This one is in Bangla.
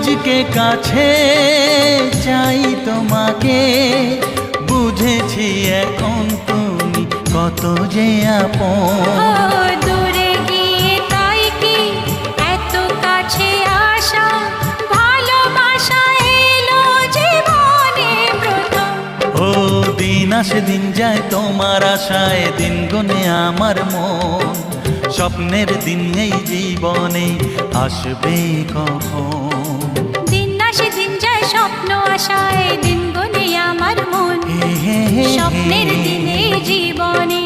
আজকে কাছে চাই তোমাকে, বুঝেছি এখন তুমি কত যে আপন। দূরে গিয়ে তাই কি এত কাছে আসা, ভালোবাসা এলো জীবনে প্রথম। ও দিন আসে দিন যায় তোমার আশায়, দিন গুনে আমার মন। স্বপ্নের দিন এই জীবনে আসবে কখন? দিন আসে দিন যায় স্বপ্ন আশায়, দিন গুনে আমার মন। স্বপ্নের দিনে জীবনে